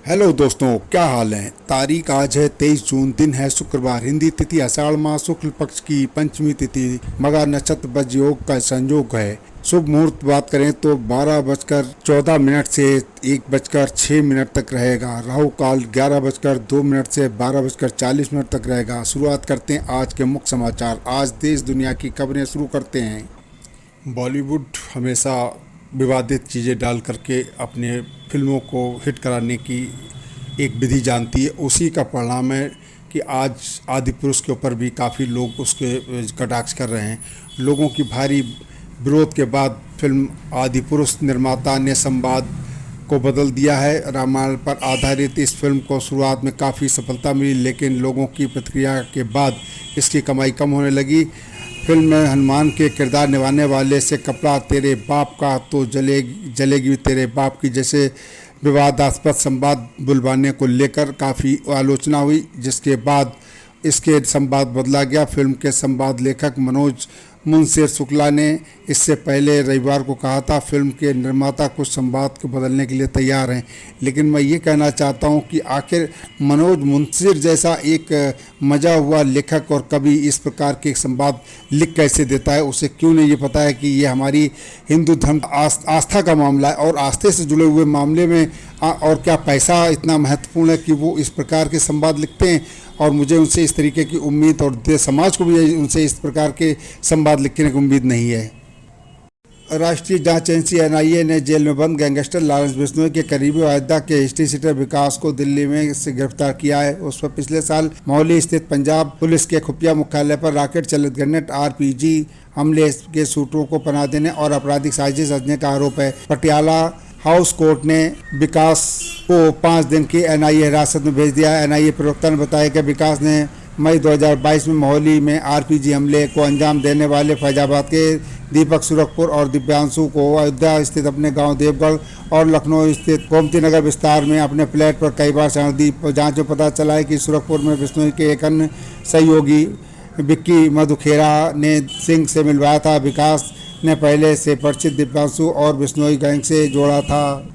Hello दोस्तों, क्या हाल है। तारीख आज है 23 जून, दिन है शुक्रवार। हिंदी तिथि आषाढ़ माह शुक्ल पक्ष की पंचमी तिथि, मगा नक्षत्र वज्र योग का संयोग है। शुभ मुहूर्त बात करें तो 12:14 से 1:06 तक रहेगा। राहु काल 11:02 से 12:40 तक रहेगा। शुरुआत करते हैं आज के मुख्य समाचार। आज देश दुनिया की खबरें शुरू करते हैं। बॉलीवुड हमेशा विवादित चीज़ें डाल करके अपने फिल्मों को हिट कराने की एक विधि जानती है। उसी का परिणाम है कि आज आदिपुरुष के ऊपर भी काफ़ी लोग उसके कटाक्ष कर रहे हैं। लोगों की भारी विरोध के बाद फिल्म आदिपुरुष निर्माता ने संवाद को बदल दिया है। रामायण पर आधारित इस फिल्म को शुरुआत में काफ़ी सफलता मिली, लेकिन लोगों की प्रतिक्रिया के बाद इसकी कमाई कम होने लगी। फिल्म में हनुमान के किरदार निभाने वाले से कपड़ा तेरे बाप का तो जलेगी तेरे बाप की जैसे विवादास्पद संवाद बुलवाने को लेकर काफ़ी आलोचना हुई, जिसके बाद इसके संवाद बदला गया। फिल्म के संवाद लेखक मनोज मुंशीर शुक्ला ने इससे पहले रविवार को कहा था फिल्म के निर्माता कुछ संवाद को बदलने के लिए तैयार हैं, लेकिन मैं ये कहना चाहता हूँ कि आखिर मनोज मुंशीर जैसा एक मजा हुआ लेखक और कवि इस प्रकार के संवाद लिख कैसे देता है। उसे क्यों नहीं ये पता है कि ये हमारी हिंदू धर्म आस्था का मामला है और आस्थे से जुड़े हुए मामले में और क्या पैसा इतना महत्वपूर्ण है कि वो इस प्रकार के संवाद लिखते हैं। और मुझे उनसे इस तरीके की उम्मीद और समाज को भी उनसे इस प्रकार के संवाद लिखने की उम्मीद नहीं है। राष्ट्रीय जांच एजेंसी एनआईए ने जेल में बंद गैंगस्टर लॉरेंस बिश्नोई के करीबी अयोध्या के हिस्ट्री सीटर विकास को दिल्ली में से गिरफ्तार किया है। उस पर पिछले साल मोहाली स्थित पंजाब पुलिस के खुफिया मुख्यालय पर रॉकेट चालित ग्रेनेड आरपीजी हमले के शूटरों को पनाह देने और आपराधिक साजिश रचने का आरोप है। पटियाला हाउस कोर्ट ने विकास को 5 दिन की एनआईए हिरासत में भेज दिया है। एनआईए प्रवक्ता ने बताया कि विकास ने मई 2022 में मोहाली में आरपीजी हमले को अंजाम देने वाले फैजाबाद के दीपक सुरखपुर और दिव्यांशु को अयोध्या स्थित अपने गांव देवगढ़ और लखनऊ स्थित गोमती नगर विस्तार में अपने फ्लैट पर कई बार शरण दी। जांच में पता चला है कि सुरखपुर में बिश्नोई के एक अन्य सहयोगी विक्की मधुखेरा ने सिंह से मिलवाया था। विकास ने पहले से परिचित दिव्यांशु और बिश्नोई गैंग से जोड़ा था।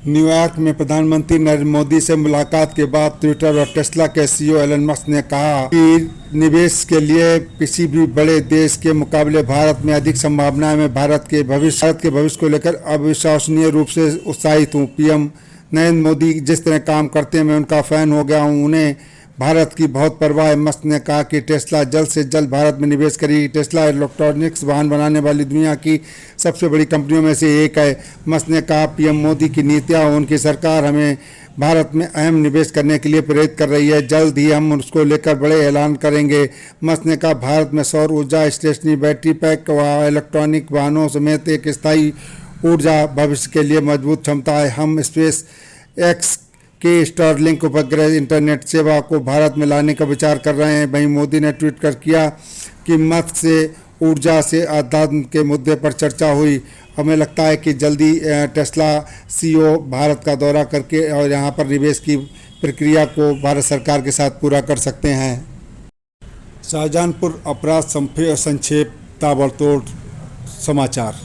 न्यूयॉर्क में प्रधानमंत्री नरेंद्र मोदी से मुलाकात के बाद ट्विटर और टेस्ला के सीईओ एलन मस्क ने कहा कि निवेश के लिए किसी भी बड़े देश के मुकाबले भारत में अधिक संभावनाएं। मैं भारत के भविष्य को लेकर अविश्वसनीय रूप से उत्साहित हूँ। पीएम नरेंद्र मोदी जिस तरह काम करते हैं मैं उनका फ़ैन हो गया हूँ। उन्हें भारत की बहुत परवाह है। मस्क ने कहा कि टेस्ला जल्द से जल्द भारत में निवेश करेगी। टेस्ला इलेक्ट्रॉनिक्स वाहन बनाने वाली दुनिया की सबसे बड़ी कंपनियों में से एक है। मस्क ने कहा पीएम मोदी की नीतियाँ उनकी सरकार हमें भारत में अहम निवेश करने के लिए प्रेरित कर रही है। जल्द ही हम उसको लेकर बड़े ऐलान करेंगे। मस्क ने कहा भारत में सौर ऊर्जा, स्टेशनरी बैटरी पैक व इलेक्ट्रॉनिक वाहनों समेत एक स्थायी ऊर्जा भविष्य के लिए मजबूत क्षमता है। हम स्पेस एक्स के स्टारलिंक उपग्रह इंटरनेट सेवा को भारत में लाने का विचार कर रहे हैं। वहीं मोदी ने ट्वीट कर किया कि मत्स्य ऊर्जा से आदान के मुद्दे पर चर्चा हुई। हमें लगता है कि जल्दी टेस्ला सीईओ भारत का दौरा करके और यहाँ पर निवेश की प्रक्रिया को भारत सरकार के साथ पूरा कर सकते हैं। शाहजहांपुर अपराध संक्षेप ताबड़तोड़ समाचार।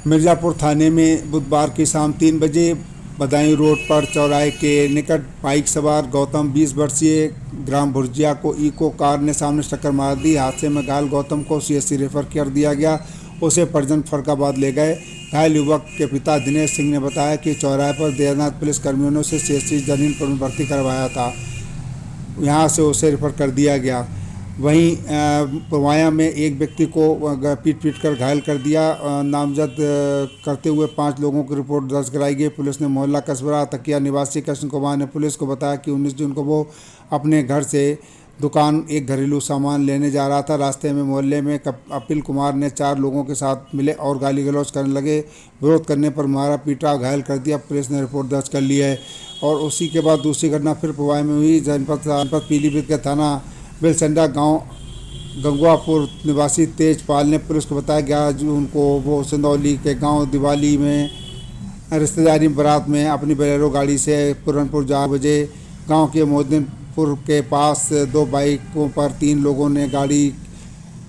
मिर्ज़ापुर थाने में बुधवार की शाम 3 बजे बदायूं रोड पर चौराहे के निकट बाइक सवार गौतम 20 वर्षीय ग्राम भुर्जिया को इको कार ने सामने से टक्कर मार दी। हादसे में घायल गौतम को सीएससी रेफर कर दिया गया। उसे परिजन फरकाबाद ले गए। घायल युवक के पिता दिनेश सिंह ने बताया कि चौराहे पर देरनाथ पुलिस कर्मियों ने उसे सीएससी जनीनपुर में भर्ती करवाया था। यहाँ से उसे रेफर कर दिया गया। वहीं पुरवाया में एक व्यक्ति को पीट कर घायल कर दिया। नामजद करते हुए 5 लोगों की रिपोर्ट दर्ज कराई गई। पुलिस ने मोहल्ला कसबरा तकिया निवासी कृष्ण कुमार ने पुलिस को बताया कि 19 जून को वो अपने घर से दुकान एक घरेलू सामान लेने जा रहा था। रास्ते में मोहल्ले में कपिल कुमार ने 4 लोगों के साथ मिले और गाली गलौज करने लगे। विरोध करने पर मारा पीटा घायल कर दिया। पुलिस ने रिपोर्ट दर्ज कर ली है। और उसी के बाद दूसरी घटना फिर पुरवाया में हुई। जनपद पीलीभीत के थाना बेलसंडा गांव गंगवापुर निवासी तेजपाल ने पुलिस को बताया 11 जून को वो सिंदौली के गांव दिवाली में रिश्तेदारी बारात में अपनी बोलेरो गाड़ी से पूरनपुर 4 बजे गांव के मोहद्दीनपुर के पास 2 बाइकों पर 3 लोगों ने गाड़ी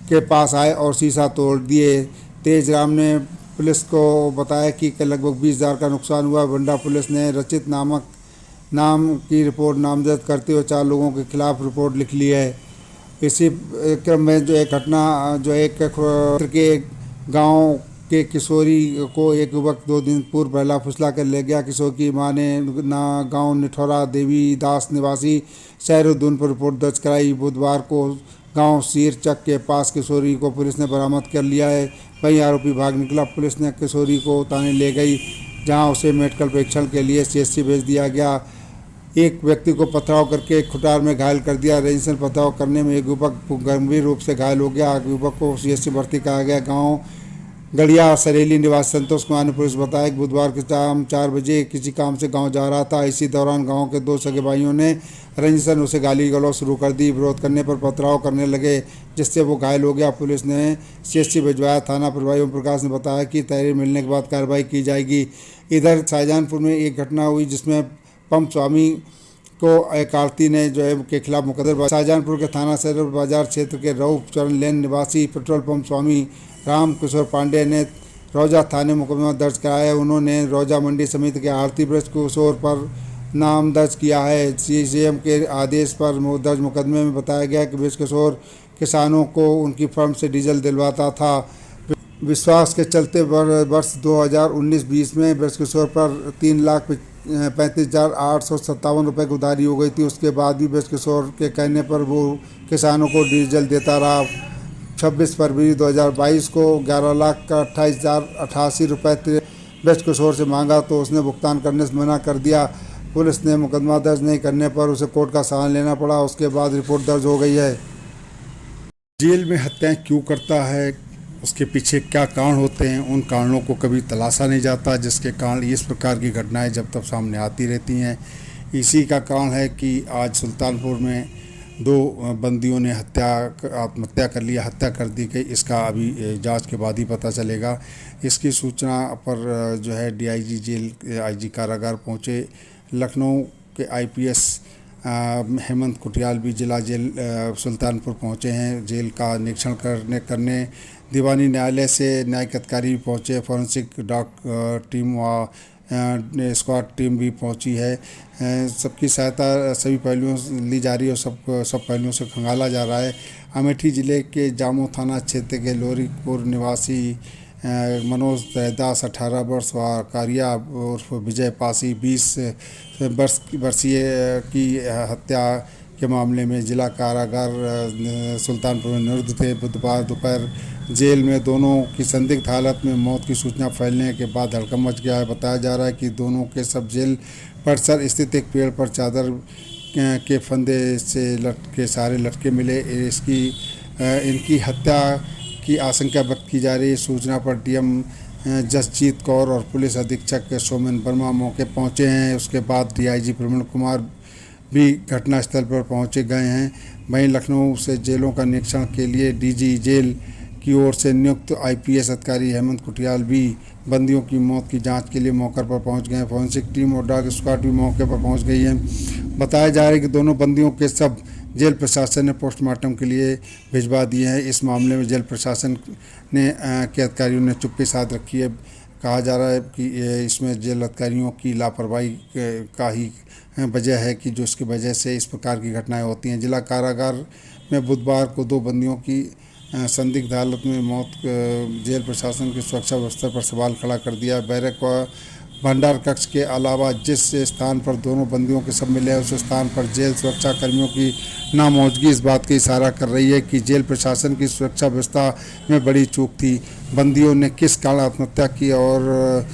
के पास आए और शीशा तोड़ दिए। तेजराम ने पुलिस को बताया कि लगभग 20,000 का नुकसान हुआ। बंडा पुलिस ने रचित नाम की रिपोर्ट नामजद करते हुए 4 लोगों के खिलाफ रिपोर्ट लिख ली है। इसी क्रम में जो एक घटना जो एक के गांव के किशोरी को एक युवक 2 दिन पूर्व पहला फुसला कर ले गया। किशोर की मां ने गांव निठौरा देवी दास निवासी शहरुद्दीन पर रिपोर्ट दर्ज कराई। बुधवार को गांव सीरचक के पास किशोरी को पुलिस ने बरामद कर लिया है। वहीं आरोपी भाग निकला। पुलिस ने किशोरी को थाने ले गई, जहां उसे मेडिकल परीक्षण के लिए सीएचसी भेज दिया गया। एक व्यक्ति को पथराव करके खुटार में घायल कर दिया। रेंजर पथराव करने में एक युवक गंभीर रूप से घायल हो गया। युवक को सीएचसी भर्ती कराया गया। गांव गड़िया सरेली निवासी संतोष कुमार ने पुलिस बताया कि बुधवार के शाम 4 बजे किसी काम से गांव जा रहा था। इसी दौरान गांव के 2 सगे भाइयों ने रंजन उसे गाली गलौज शुरू कर दी। विरोध करने पर पथराव करने लगे, जिससे वो घायल हो गया। पुलिस ने सीएचसी भिजवाया। थाना प्रभारी ओम प्रकाश ने बताया कि तहरीर मिलने के बाद कार्रवाई की जाएगी। इधर शाहजहानपुर में एक घटना हुई जिसमें पंप स्वामी को एक आड़ती ने के खिलाफ मुकदमा। शाहजहानपुर के थाना सदर बाजार क्षेत्र के रऊफ चरण लेन निवासी पेट्रोल पंप स्वामी राम किशोर पांडे ने रौजा थाने मुकदमा दर्ज कराया है। उन्होंने रौजा मंडी समिति के आड़ती ब्रज किशोर पर नाम दर्ज किया है। सीएम के आदेश पर दर्ज मुकदमे में बताया गया कि ब्रज किशोर किसानों को उनकी फर्म से डीजल दिलवाता था। विश्वास के चलते वर्ष 2019-20 में ब्रज किशोर पर 3,35,857 रुपये की उधारी हो गई थी। उसके बाद भी ब्रज किशोर के कहने पर वो किसानों को डीजल देता रहा। 26 फरवरी 2022 को 11,28,088 रुपये ब्रज किशोर से मांगा तो उसने भुगतान करने से मना कर दिया। पुलिस ने मुकदमा दर्ज नहीं करने पर उसे कोर्ट का सहारा लेना पड़ा। उसके बाद रिपोर्ट दर्ज हो गई है। जेल में हत्याएं क्यों करता है, उसके पीछे क्या कारण होते हैं, उन कारणों को कभी तलाशा नहीं जाता, जिसके कारण इस प्रकार की घटनाएं जब तक सामने आती रहती हैं। इसी का कारण है कि आज सुल्तानपुर में 2 बंदियों ने आत्महत्या कर लिया, हत्या कर दी गई। इसका अभी जांच के बाद ही पता चलेगा। इसकी सूचना पर जो है डीआईजी जेल आईजी कारागार पहुंचे। लखनऊ के आईपीएस हेमंत कुटियाल भी जिला जेल सुल्तानपुर पहुंचे हैं। जेल का निरीक्षण करने दीवानी न्यायालय से न्यायिक अधिकारी भी पहुंचे। फॉरेंसिक टीम व स्क्वाड टीम भी पहुंची है। सबकी सहायता सभी पहलुओं से ली जा रही है और सब पहलुओं से खंगाला जा रहा है। अमेठी जिले के जामो थाना क्षेत्र के लोरीपुर निवासी मनोज दास 18 वर्ष व कारिया उर्फ विजय पासी 20 वर्षीय की हत्या के मामले में जिला कारागार सुल्तानपुर में निरुद्ध थे। बुधवार दोपहर जेल में दोनों की संदिग्ध हालत में मौत की सूचना फैलने के बाद हड़कंप मच गया है। बताया जा रहा है कि दोनों के सब जेल परिसर स्थित एक पेड़ पर चादर के फंदे से सारे लटके मिले। इनकी हत्या की आशंका व्यक्त की जा रही है। सूचना पर डीएम जसजीत कौर और पुलिस अधीक्षक सोमेन वर्मा मौके पहुंचे हैं। उसके बाद डीआईजी प्रवीण कुमार भी घटनास्थल पर पहुंचे गए हैं। वहीं लखनऊ से जेलों का निरीक्षण के लिए डीजी जेल की ओर से नियुक्त आईपीएस अधिकारी हेमंत कुटियाल भी बंदियों की मौत की जांच के लिए मौके पर पहुंच गए हैं। फॉरेंसिक टीम और डॉग स्क्वाड भी मौके पर पहुंच गई है। बताया जा रहा है कि दोनों बंदियों के सब जेल प्रशासन ने पोस्टमार्टम के लिए भिजवा दिए हैं। इस मामले में जेल प्रशासन ने के अधिकारियों ने चुप्पी साध रखी है। कहा जा रहा है कि इसमें जेल अधिकारियों की लापरवाही का ही वजह है कि जो इसकी वजह से इस प्रकार की घटनाएं होती हैं। जिला कारागार में बुधवार को 2 बंदियों की संदिग्ध हालत में मौत जेल प्रशासन की सुरक्षा व्यवस्था पर सवाल खड़ा कर दिया। बैरक व भंडार कक्ष के अलावा जिस स्थान पर दोनों बंदियों के सब मिले हैं उस स्थान पर जेल सुरक्षा कर्मियों की नामौजूदगी इस बात का इशारा कर रही है कि जेल प्रशासन की सुरक्षा व्यवस्था में बड़ी चूक थी। बंदियों ने किस कारण आत्महत्या की और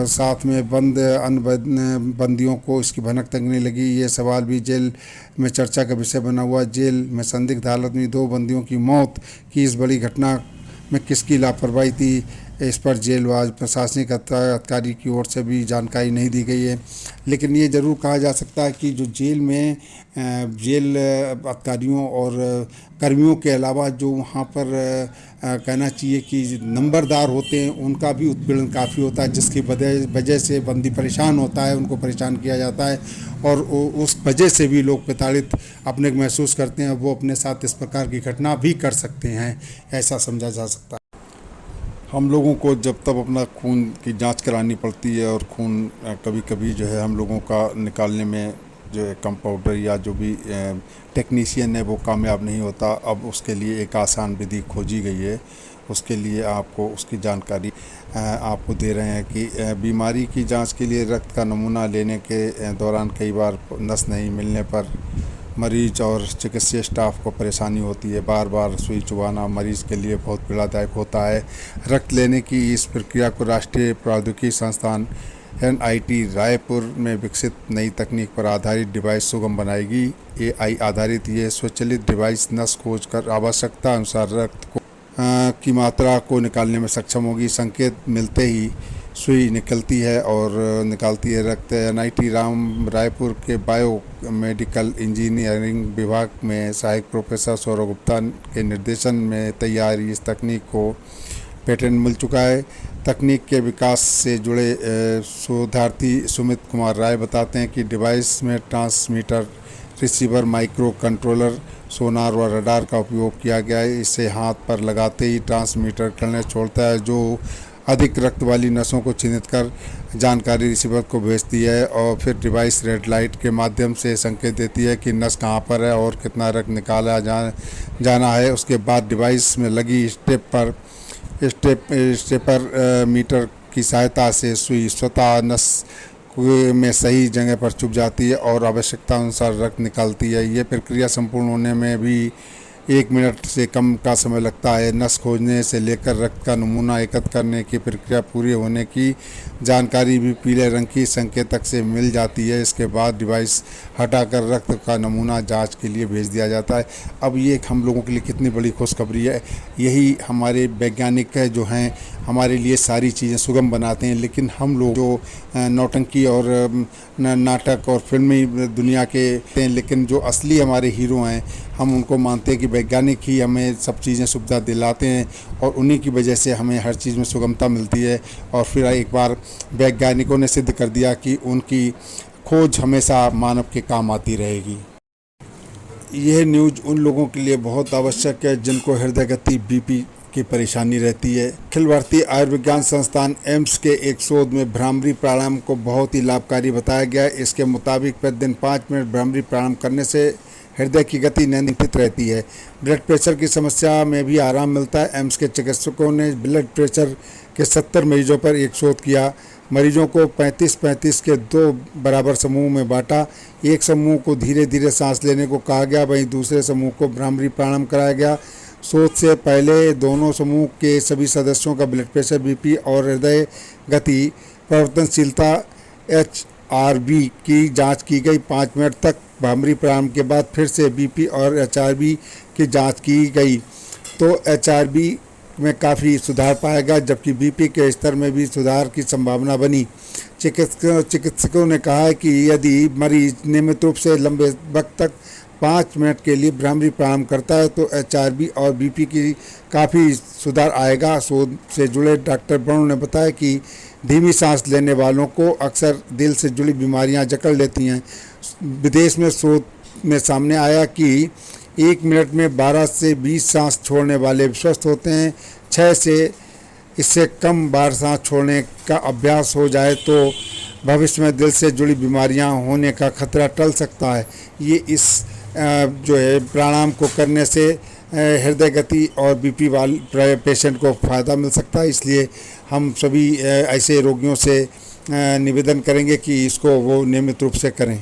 साथ में अन्य बंदियों को इसकी भनक तक नहीं लगी, ये सवाल भी जेल में चर्चा का विषय बना हुआ। जेल में संदिग्ध हालत में 2 बंदियों की मौत की इस बड़ी घटना में किसकी लापरवाही थी, इस पर जेल व प्रशासनिक अधिकारी की ओर से भी जानकारी नहीं दी गई है। लेकिन ये ज़रूर कहा जा सकता है कि जो जेल में जेल अधिकारियों और कर्मियों के अलावा जो वहाँ पर कहना चाहिए कि नंबरदार होते हैं उनका भी उत्पीड़न काफ़ी होता है, जिसकी वजह से बंदी परेशान होता है, उनको परेशान किया जाता है और उस वजह से भी लोग प्रताड़ित अपने महसूस करते हैं। वो अपने साथ इस प्रकार की घटना भी कर सकते हैं, ऐसा समझा जा सकता है। हम लोगों को जब तब अपना खून की जांच करानी पड़ती है और खून कभी कभी जो है हम लोगों का निकालने में जो है कंपाउंडर या जो भी टेक्नीशियन है वो कामयाब नहीं होता। अब उसके लिए एक आसान विधि खोजी गई है। उसके लिए आपको उसकी जानकारी आपको दे रहे हैं कि बीमारी की जांच के लिए रक्त का नमूना लेने के दौरान कई बार नस नहीं मिलने पर मरीज और चिकित्सीय स्टाफ को परेशानी होती है। बार बार सुई चुभाना मरीज़ के लिए बहुत पीड़ादायक होता है। रक्त लेने की इस प्रक्रिया को राष्ट्रीय प्रौद्योगिकी संस्थान एनआईटी रायपुर में विकसित नई तकनीक पर आधारित डिवाइस सुगम बनाएगी। एआई आधारित ये स्वचालित डिवाइस नस खोज कर आवश्यकता अनुसार रक्त की मात्रा को निकालने में सक्षम होगी। संकेत मिलते ही सुई निकलती है और निकालती है रक्त। एनआईटी रायपुर के बायो मेडिकल इंजीनियरिंग विभाग में सहायक प्रोफेसर सौरभ गुप्ता के निर्देशन में तैयार इस तकनीक को पेटेंट मिल चुका है। तकनीक के विकास से जुड़े शोधार्थी सुमित कुमार राय बताते हैं कि डिवाइस में ट्रांसमीटर, रिसीवर, माइक्रो कंट्रोलर, सोनार व रडार का उपयोग किया गया है। इसे हाथ पर लगाते ही ट्रांसमीटर करने छोड़ता है जो अधिक रक्त वाली नसों को चिन्हित कर जानकारी रिसीवर को भेजती है और फिर डिवाइस रेड लाइट के माध्यम से संकेत देती है कि नस कहाँ पर है और कितना रक्त निकाला जाना है। उसके बाद डिवाइस में लगी स्टेपर मीटर की सहायता से सुई स्वतः नस में सही जगह पर चुभ जाती है और आवश्यकता अनुसार रक्त निकालती है। ये प्रक्रिया संपूर्ण होने में भी 1 मिनट से कम का समय लगता है। नस खोजने से लेकर रक्त का नमूना एकत्र करने की प्रक्रिया पूरी होने की जानकारी भी पीले रंग की संकेतक से मिल जाती है। इसके बाद डिवाइस हटाकर रक्त का नमूना जांच के लिए भेज दिया जाता है। अब ये हम लोगों के लिए कितनी बड़ी खुशखबरी है। यही हमारे वैज्ञानिक जो हैं हमारे लिए सारी चीज़ें सुगम बनाते हैं, लेकिन हम लोग जो नौटंकी और नाटक और फिल्मी दुनिया के हैं, लेकिन जो असली हमारे हीरो हैं हम उनको मानते हैं कि वैज्ञानिक ही हमें सब चीज़ें सुविधा दिलाते हैं और उन्हीं की वजह से हमें हर चीज़ में सुगमता मिलती है। और फिर एक बार वैज्ञानिकों ने सिद्ध कर दिया कि उनकी खोज हमेशा मानव के काम आती रहेगी। यह न्यूज़ उन लोगों के लिए बहुत आवश्यक है जिनको हृदय गति बीपी की परेशानी रहती है। अखिल भारतीय आयुर्विज्ञान संस्थान एम्स के एक शोध में भ्रामरी प्राणायाम को बहुत ही लाभकारी बताया गया है। इसके मुताबिक प्रतिदिन 5 मिनट भ्रामरी प्राणायाम करने से हृदय की गति नियंत्रित रहती है। ब्लड प्रेशर की समस्या में भी आराम मिलता है। एम्स के चिकित्सकों ने ब्लड प्रेशर के 70 मरीजों पर एक शोध किया। मरीजों को 35-35 के 2 बराबर समूह में बांटा। एक समूह को धीरे धीरे सांस लेने को कहा गया, वहीं दूसरे समूह को भ्रामरी प्राणायाम कराया गया। शोध से पहले दोनों समूह के सभी सदस्यों का ब्लड प्रेशर, बीपी और हृदय गति परिवर्तनशीलता HRV की जांच की गई। 5 मिनट तक भ्रामरी प्राणायाम के बाद फिर से बीपी और HRV की जांच की गई तो HRV में काफ़ी सुधार पाया गया, जबकि बीपी के स्तर में भी सुधार की संभावना बनी। चिकित्सकों ने कहा है कि यदि मरीज नियमित रूप से लंबे वक्त तक 5 मिनट के लिए भ्रामरी प्राणायाम करता है तो HRV और बीपी की काफ़ी सुधार आएगा। शोध से जुड़े डॉक्टर ब्राउन ने बताया कि धीमी सांस लेने वालों को अक्सर दिल से जुड़ी बीमारियां जकड़ लेती हैं। विदेश में शोध में सामने आया कि 1 मिनट में 12 से 20 सांस छोड़ने वाले स्वस्थ होते हैं। 6 से इससे कम बार सांस छोड़ने का अभ्यास हो जाए तो भविष्य में दिल से जुड़ी बीमारियां होने का खतरा टल सकता है। ये इस जो है प्राणायाम को करने से हृदय गति और बीपी वाले पेशेंट को फ़ायदा मिल सकता है। इसलिए हम सभी ऐसे रोगियों से निवेदन करेंगे कि इसको वो नियमित रूप से करें।